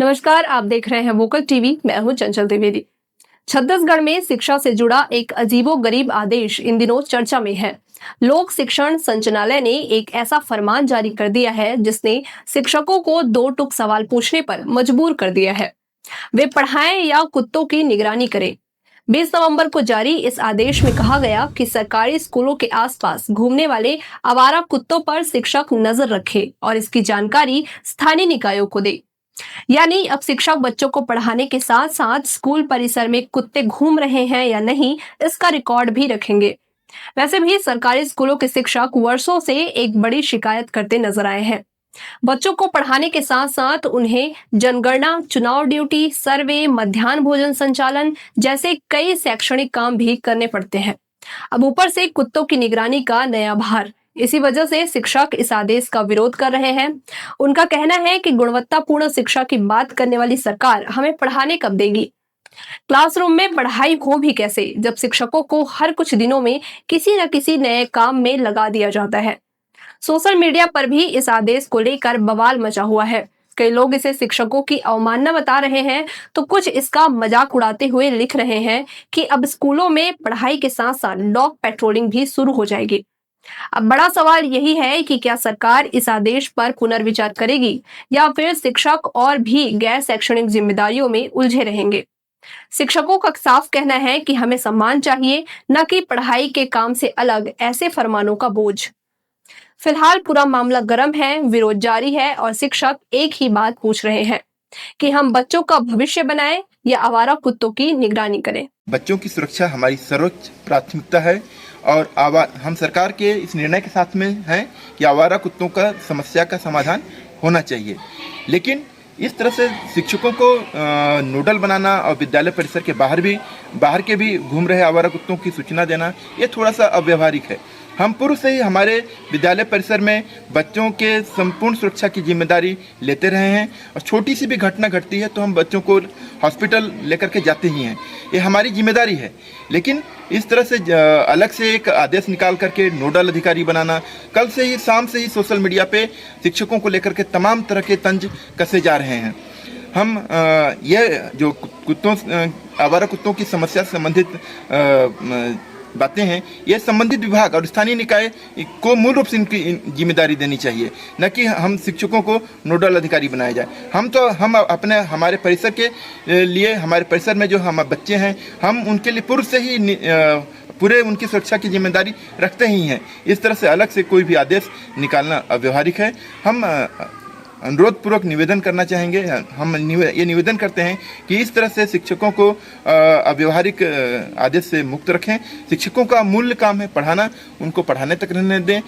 नमस्कार, आप देख रहे हैं वोकल टीवी। मैं हूं चंचल द्विवेदी। छत्तीसगढ़ में शिक्षा से जुड़ा एक अजीबोगरीब आदेश इन दिनों चर्चा में है। लोक शिक्षण संचालनालय ने एक ऐसा फरमान जारी कर दिया है जिसने शिक्षकों को दो टूक सवाल पूछने पर मजबूर कर दिया है। वे पढ़ाएं या कुत्तों की निगरानी करें। 20 नवंबर को जारी इस आदेश में कहा गया कि सरकारी स्कूलों के आसपास घूमने वाले आवारा कुत्तों पर शिक्षक नजर रखे और इसकी जानकारी स्थानीय निकायों को दे। यानी अब शिक्षक बच्चों को पढ़ाने के साथ साथ स्कूल परिसर में कुत्ते घूम रहे हैं या नहीं, इसका रिकॉर्ड भी रखेंगे। वैसे भी सरकारी स्कूलों के शिक्षक वर्षों से एक बड़ी शिकायत करते नजर आए हैं। बच्चों को पढ़ाने के साथ साथ उन्हें जनगणना, चुनाव ड्यूटी, सर्वे, मध्याह्न भोजन संचालन जैसे कई शैक्षणिक काम भी करने पड़ते हैं। अब ऊपर से कुत्तों की निगरानी का नया भार। इसी वजह से शिक्षक इस आदेश का विरोध कर रहे हैं। उनका कहना है कि गुणवत्तापूर्ण शिक्षा की बात करने वाली सरकार हमें पढ़ाने कब देगी। क्लासरूम में पढ़ाई हो भी कैसे जब शिक्षकों को हर कुछ दिनों में किसी न किसी नए काम में लगा दिया जाता है। सोशल मीडिया पर भी इस आदेश को लेकर बवाल मचा हुआ है। कई लोग इसे शिक्षकों की अवमानना बता रहे हैं तो कुछ इसका मजाक उड़ाते हुए लिख रहे हैं कि अब स्कूलों में पढ़ाई के साथ साथ डॉग पेट्रोलिंग भी शुरू हो जाएगी। अब बड़ा सवाल यही है कि क्या सरकार इस आदेश पर पुनर्विचार करेगी या फिर शिक्षक और भी गैर शैक्षणिक जिम्मेदारियों में उलझे रहेंगे। शिक्षकों का साफ कहना है कि हमें सम्मान चाहिए, न कि पढ़ाई के काम से अलग ऐसे फरमानों का बोझ। फिलहाल पूरा मामला गर्म है, विरोध जारी है और शिक्षक एक ही बात पूछ रहे हैं कि हम बच्चों का भविष्य बनाएं या आवारा कुत्तों की निगरानी करें। बच्चों की सुरक्षा हमारी सर्वोच्च प्राथमिकता है और हम सरकार के इस निर्णय के साथ में हैं कि आवारा कुत्तों का समस्या का समाधान होना चाहिए। लेकिन इस तरह से शिक्षकों को नोडल बनाना और विद्यालय परिसर के बाहर के भी घूम रहे आवारा कुत्तों की सूचना देना, ये थोड़ा सा अव्यवहारिक है। हम पूर्व से ही हमारे विद्यालय परिसर में बच्चों के संपूर्ण सुरक्षा की जिम्मेदारी लेते रहे हैं और छोटी सी भी घटना घटती है तो हम बच्चों को हॉस्पिटल लेकर के जाते ही हैं। ये हमारी जिम्मेदारी है। लेकिन इस तरह से अलग से एक आदेश निकाल करके नोडल अधिकारी बनाना, कल से ही शाम से ही सोशल मीडिया पे शिक्षकों को लेकर के तमाम तरह के तंज कसे जा रहे हैं। हम ये जो आवारा कुत्तों की समस्या से संबंधित बातें हैं, ये संबंधित विभाग और स्थानीय निकाय को मूल रूप से इनकी जिम्मेदारी देनी चाहिए, न कि हम शिक्षकों को नोडल अधिकारी बनाया जाए। हम हमारे परिसर के लिए, हमारे परिसर में जो हम बच्चे हैं, हम उनके लिए पूर्व से ही पूरे उनकी सुरक्षा की जिम्मेदारी रखते ही हैं। इस तरह से अलग से कोई भी आदेश निकालना अव्यवहारिक है। हम अनुरोध पूर्वक निवेदन करना चाहेंगे, हम ये निवेदन करते हैं कि इस तरह से शिक्षकों को अव्यवहारिक आदेश से मुक्त रखें। शिक्षकों का मूल काम है पढ़ाना, उनको पढ़ाने तक रहने दें